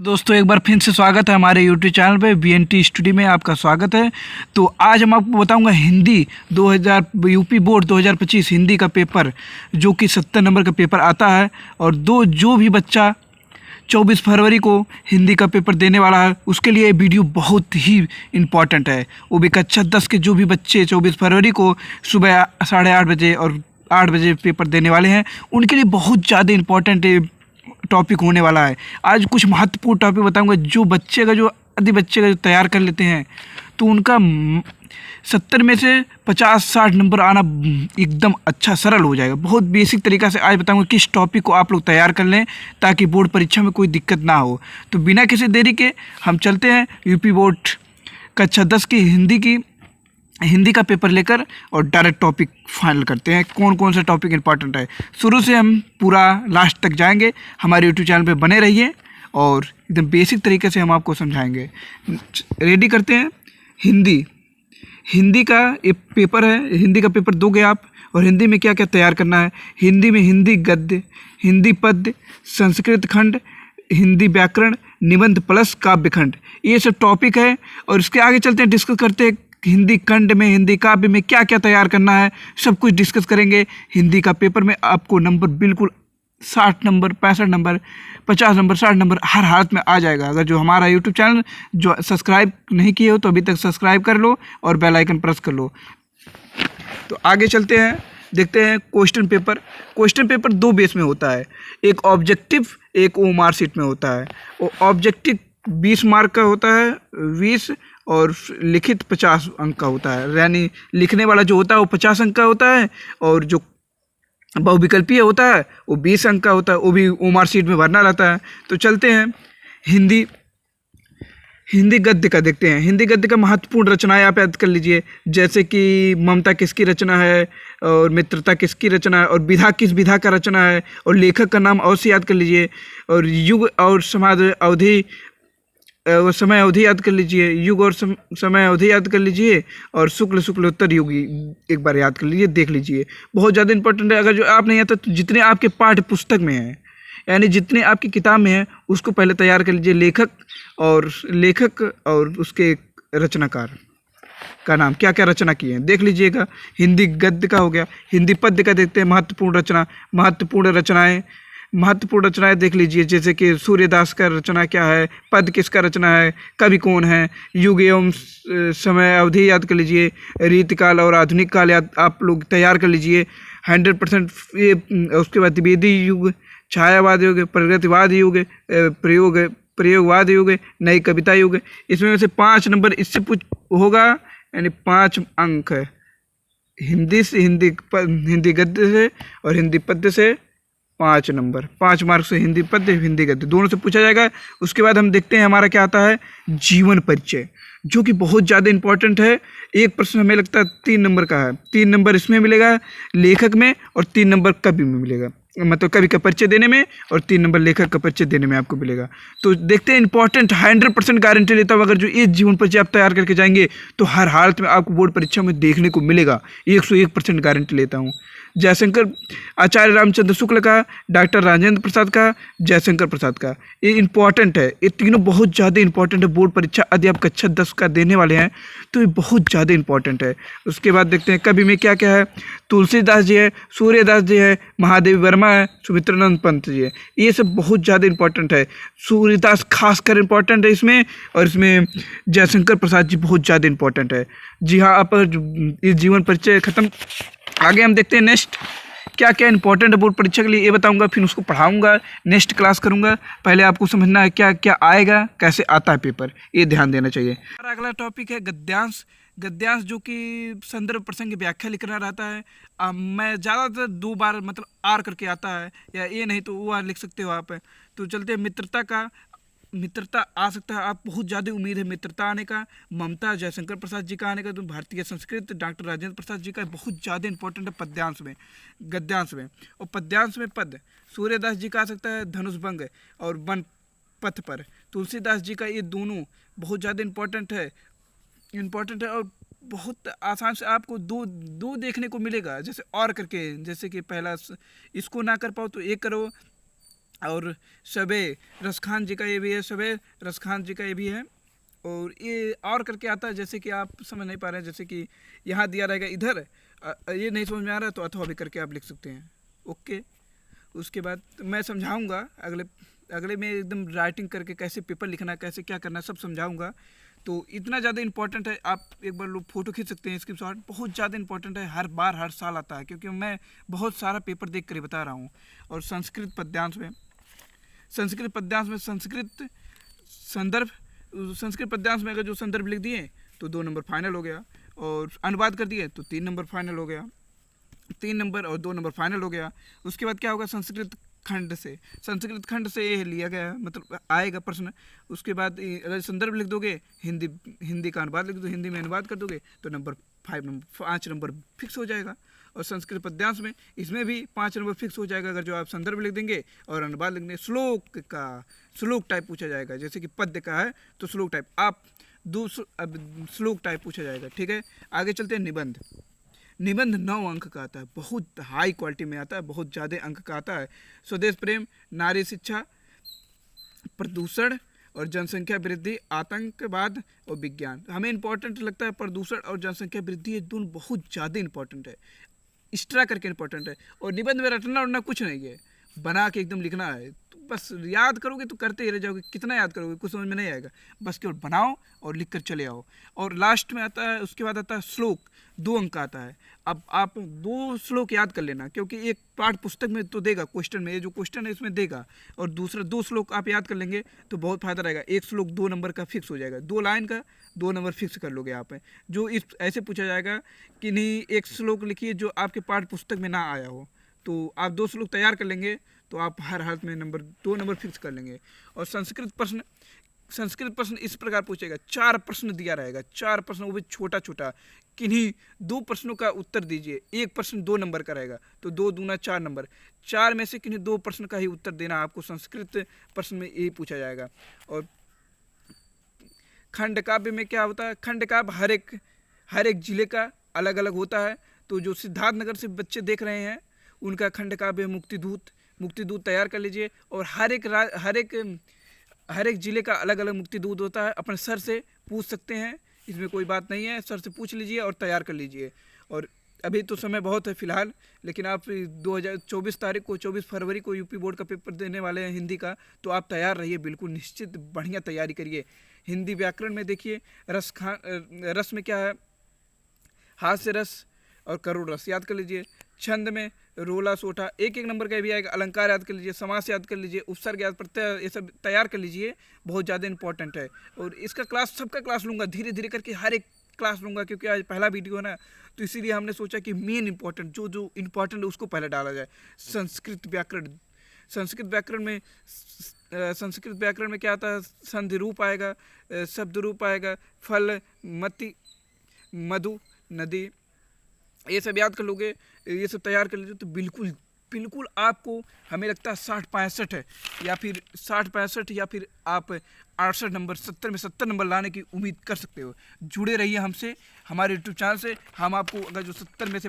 दोस्तों एक बार फिर से स्वागत है हमारे यूट्यूब चैनल पे BNT स्टडी में आपका स्वागत है। तो आज हम आपको बताऊंगा हिंदी 2000 यूपी बोर्ड 2025 हिंदी का पेपर, जो कि 70 नंबर का पेपर आता है। और जो भी बच्चा 24 फरवरी को हिंदी का पेपर देने वाला है उसके लिए ये वीडियो बहुत ही इम्पॉर्टेंट है। वो भी कक्षा 10 के जो भी बच्चे 24 फरवरी को सुबह 8:30 बजे और 8 बजे पेपर देने वाले हैं, उनके लिए बहुत ज़्यादा इम्पॉर्टेंट टॉपिक होने वाला है। आज कुछ महत्वपूर्ण टॉपिक बताऊंगा जो आधे बच्चे का जो तैयार कर लेते हैं तो उनका 70 में से 50-60 नंबर आना एकदम अच्छा सरल हो जाएगा। बहुत बेसिक तरीका से आज बताऊंगा किस टॉपिक को आप लोग तैयार कर लें ताकि बोर्ड परीक्षा में कोई दिक्कत ना हो। तो बिना किसी देरी के हम चलते हैं यूपी बोर्ड कक्षा 10 की हिंदी का पेपर लेकर और डायरेक्ट टॉपिक फाइनल करते हैं। कौन कौन सा टॉपिक इंपॉर्टेंट है, शुरू से हम पूरा लास्ट तक जाएंगे। हमारे यूट्यूब चैनल पे बने रहिए और एकदम बेसिक तरीके से हम आपको समझाएंगे। रेडी करते हैं। हिंदी का एक पेपर है। हिंदी का पेपर दोगे आप, और हिंदी में क्या क्या तैयार करना है। हिंदी में हिंदी गद्य, हिंदी पद्य, संस्कृत खंड, हिंदी व्याकरण, निबंध प्लस काव्य खंड, ये सब टॉपिक है। और इसके आगे चलते हैं, डिस्कस करते हैं हिंदी खंड में, हिंदी काव्य में क्या क्या तैयार करना है, सब कुछ डिस्कस करेंगे। हिंदी का पेपर में आपको नंबर बिल्कुल 60 नंबर, 65 नंबर, 50 नंबर, 60 नंबर हर हालत में आ जाएगा। अगर जो हमारा यूट्यूब चैनल जो सब्सक्राइब नहीं किए हो तो अभी तक सब्सक्राइब कर लो और बेल आइकन प्रेस कर लो। तो आगे चलते हैं, देखते हैं question paper. Question paper 2 base में होता है, एक ऑब्जेक्टिव, एक ओएमआर शीट में होता है। वो ऑब्जेक्टिव 20 मार्क का होता है, 20, और लिखित 50 अंक का होता है। यानी लिखने वाला जो होता है वो 50 अंक का होता है, और जो बहुविकल्पीय होता है वो 20 अंक का होता है। वो भी ओएमआर शीट में भरना रहता है। तो चलते हैं हिंदी गद्य का देखते हैं। हिंदी गद्य का महत्वपूर्ण रचनाएं आप याद कर लीजिए, जैसे कि ममता किसकी रचना है, और मित्रता किसकी रचना है, और विधा किस विधा का रचना है, और लेखक का नाम अवश्य याद कर लीजिए, और युग और समाज अवधि वो समय अवधि याद कर लीजिए, युग और समय अवधि याद कर लीजिए, और शुक्लोत्तर युग एक बार याद कर लीजिए, देख लीजिए। बहुत ज़्यादा इंपॉर्टेंट है। अगर जो आप नहीं आता तो जितने आपके पाठ्य पुस्तक में हैं, यानी जितने आपकी किताब में है, उसको पहले तैयार कर लीजिए। लेखक और उसके रचनाकार का नाम, क्या क्या रचना किए हैं देख लीजिएगा। हिंदी गद्य का हो गया। हिंदी पद्य का देखते हैं। महत्वपूर्ण रचनाएं देख लीजिए, जैसे कि सूर्यदास का रचना क्या है, पद किसका रचना है, कवि कौन है, युग एवं समय अवधि याद कर लीजिए, रीतिकाल और आधुनिक काल याद आप लोग तैयार कर लीजिए 100%। ये उसके बाद द्विवेदी युग, छायावाद युग, प्रगतिवाद युग, प्रयोगवाद युग, नई कविता युग। इसमें से 5 नंबर इससे पूछ होगा, यानी 5 अंक है। हिंदी गद्य से और हिंदी पद्य से 5 नंबर, 5 मार्क्स से हिंदी पद्य हिंदी गद्य दोनों से पूछा जाएगा। उसके बाद हम देखते हैं हमारा क्या आता है, जीवन परिचय, जो कि बहुत ज़्यादा इंपॉर्टेंट है। एक प्रश्न हमें लगता है 3 नंबर का है। 3 नंबर इसमें मिलेगा लेखक में, और 3 नंबर कवि में मिलेगा, मतलब कवि का परिचय देने में, और 3 नंबर लेखक का परिचय देने में आपको मिलेगा। तो देखते हैं, इंपॉर्टेंट 100% गारंटी लेता हूँ। अगर जो ये जीवन परिचय आप तैयार करके जाएंगे तो हर हालत में आपको बोर्ड परीक्षा में देखने को मिलेगा। 101% गारंटी लेता हूँ। जयशंकर आचार्य रामचंद्र शुक्ल का, डॉक्टर राजेंद्र प्रसाद का, जयशंकर प्रसाद का, ये इंपॉर्टेंट है। ये तीनों बहुत ज़्यादा इंपॉर्टेंट है बोर्ड परीक्षा यदि आप कक्षा 10 का देने वाले हैं तो ये बहुत ज़्यादा इंपॉर्टेंट है। उसके बाद देखते हैं कवि में क्या क्या है। तुलसीदास जी है, सूर्यदास जी है, महादेवी वर्मा है, सुमित्रानंद पंत जी है। ये सब बहुत ज़्यादा इंपॉर्टेंट है। सूर्यदास खासकर इंपॉर्टेंट है इसमें, और इसमें जयशंकर प्रसाद जी बहुत ज़्यादा इंपॉर्टेंट है। जी हाँ, आप इस जीवन परिचय खत्म। आगे हम देखते हैं नेक्स्ट क्या क्या इंपॉर्टेंट है बोर्ड परीक्षा के लिए, ये बताऊंगा, फिर उसको पढ़ाऊंगा, नेक्स्ट क्लास करूंगा। पहले आपको समझना है क्या क्या आएगा, कैसे आता है पेपर, ये ध्यान देना चाहिए। अगला टॉपिक है गद्यांश। गद्यांश जो कि संदर्भ प्रसंग की व्याख्या लिखना रहता है। मैं ज़्यादातर 2 बार मतलब आर करके आता है, या ये नहीं तो वो आर लिख सकते हो आप। तो चलते हैं मित्रता आ सकता है, आप बहुत ज़्यादा उम्मीद है मित्रता आने का। ममता जयशंकर प्रसाद जी का आने का। तो भारतीय संस्कृत डॉक्टर राजेंद्र प्रसाद जी का बहुत ज़्यादा इंपॉर्टेंट है गद्यांश में। और पद्यांश में पद सूर्यदास जी का आ सकता है, धनुष भंग और वन पथ पर। तुलसीदास जी का, ये दोनों बहुत ज़्यादा इंपॉर्टेंट है। और बहुत आसान से आपको दो देखने को मिलेगा, जैसे और करके, जैसे कि पहला इसको ना कर पाओ तो एक करो, और सबे रसखान जी का ये भी है, सबे रसखान जी का ये भी है। और ये और करके आता है, जैसे कि आप समझ नहीं पा रहे हैं, जैसे कि यहाँ दिया रहेगा इधर, ये नहीं समझ में आ रहा है तो अथवा भी करके आप लिख सकते हैं। ओके, उसके बाद मैं समझाऊंगा अगले में एकदम राइटिंग करके कैसे पेपर लिखना है, कैसे क्या करना है, सब समझाऊंगा। तो इतना ज़्यादा इंपॉर्टेंट है, आप एक बार लोग फोटो खींच सकते हैं इसकी शॉट, बहुत ज़्यादा इंपॉर्टेंट है, हर बार हर साल आता है, क्योंकि मैं बहुत सारा पेपर देख कर ही बता रहा हूँ। और संस्कृत पद्यांश में संस्कृत पद्यांश में अगर जो संदर्भ लिख दिए तो 2 नंबर फाइनल हो गया, और अनुवाद कर दिए तो 3 नंबर फाइनल हो गया, 3 नंबर और 2 नंबर फाइनल हो गया। उसके बाद क्या होगा, संस्कृत खंड से ये लिया गया, मतलब आएगा प्रश्न। उसके बाद अगर संदर्भ लिख दोगे, हिंदी का अनुवाद लिख दो, हिंदी में अनुवाद कर दोगे तो 5 नंबर फिक्स हो जाएगा। और संस्कृत पद्यांश में इसमें भी 5 नंबर फिक्स हो जाएगा, अगर जो आप संदर्भ लिख देंगे और अनुवाद लिख देंगे। श्लोक टाइप पूछा जाएगा, जैसे कि पद्य का है तो श्लोक टाइप, आप श्लोक टाइप पूछा जाएगा। ठीक है, आगे चलते हैं। निबंध 9 अंक का आता है, बहुत हाई क्वालिटी में आता है, बहुत ज़्यादा अंक का आता है। स्वदेश प्रेम, नारी शिक्षा, प्रदूषण और जनसंख्या वृद्धि, आतंकवाद और विज्ञान। हमें इंपॉर्टेंट लगता है प्रदूषण और जनसंख्या वृद्धि, ये दोनों बहुत ज़्यादा इंपॉर्टेंट है, एक्स्ट्रा करके इंपॉर्टेंट है। और निबंध में रटना उड़ना कुछ नहीं है, बना के एकदम लिखना है। तो बस याद करोगे तो करते ही रह जाओगे, कितना याद करोगे, कुछ समझ में नहीं आएगा। बस केवल बनाओ और लिख कर चले आओ। और लास्ट में आता है, उसके बाद आता है श्लोक, 2 अंक का आता है। अब आप 2 श्लोक याद कर लेना, क्योंकि एक पाठ पुस्तक में तो देगा क्वेश्चन में, ये जो क्वेश्चन है इसमें देगा, और दूसरा 2 श्लोक आप याद कर लेंगे तो बहुत फायदा रहेगा। एक श्लोक 2 नंबर का फिक्स हो जाएगा, 2 लाइन का 2 नंबर फिक्स कर लोगे आप। जो इस ऐसे पूछा जाएगा कि नहीं, एक श्लोक लिखिए जो आपके पाठ पुस्तक में ना आया हो, तो आप 2 श्लोक तैयार कर लेंगे तो आप हर हालत में 2 नंबर फिक्स कर लेंगे। और संस्कृत प्रश्न इस प्रकार पूछेगा, 4 प्रश्न दिया रहेगा, 4 प्रश्न, वो भी छोटा छोटा, किन्हीं 2 प्रश्नों का उत्तर dीजिए। एक प्रश्न 2 नंबर का रहेगा, तो 2 दूना 4 नंबर, 4 में से किन्हीं 2 प्रश्न का ही उत्तर देना आपको संस्कृत प्रश्न में यही पूछा जाएगा। और खंड काव्य में क्या होता है, खंड काव्य हर एक जिले का अलग अलग होता है। तो जो सिद्धार्थनगर से बच्चे देख रहे हैं उनका खंड काव्य मुक्तिदूत तैयार कर लीजिए। और हर एक जिले का अलग अलग मुक्तिदूत होता है, अपने सर से पूछ सकते हैं, इसमें कोई बात नहीं है, सर से पूछ लीजिए और तैयार कर लीजिए। और अभी तो समय बहुत है फिलहाल, लेकिन आप 24 फरवरी को यूपी बोर्ड का पेपर देने वाले हैं हिंदी का, तो आप तैयार रहिए, बिल्कुल निश्चित बढ़िया तैयारी करिए। हिंदी व्याकरण में देखिए, रस में क्या है, हास्य रस और करुण रस याद कर लीजिए। छंद में रोला सोठा, एक नंबर का भी आएगा। अलंकार याद कर लीजिए, समास याद कर लीजिए, उपसर्ग याद, प्रत्यय, ये सब तैयार कर लीजिए, बहुत ज़्यादा इंपॉर्टेंट है। और इसका सबका क्लास लूँगा, धीरे धीरे करके हर एक क्लास लूँगा, क्योंकि आज पहला वीडियो है ना, तो इसीलिए हमने सोचा कि मेन इंपॉर्टेंट जो इंपॉर्टेंट है उसको पहले डाला जाए। संस्कृत व्याकरण में क्या आता है, संधि रूप आएगा, शब्द रूप आएगा, फल, मति, मधु, नदी, ये सब याद कर लोगे, ये सब तैयार कर लीजिए, तो बिल्कुल आपको, हमें लगता है 60-65 है, या फिर 60-65 या फिर आप 68 नंबर, 70 में 70 नंबर लाने की उम्मीद कर सकते हो। जुड़े रहिए हमसे, हमारे यूट्यूब चैनल से। हम आपको अगर जो 70 में से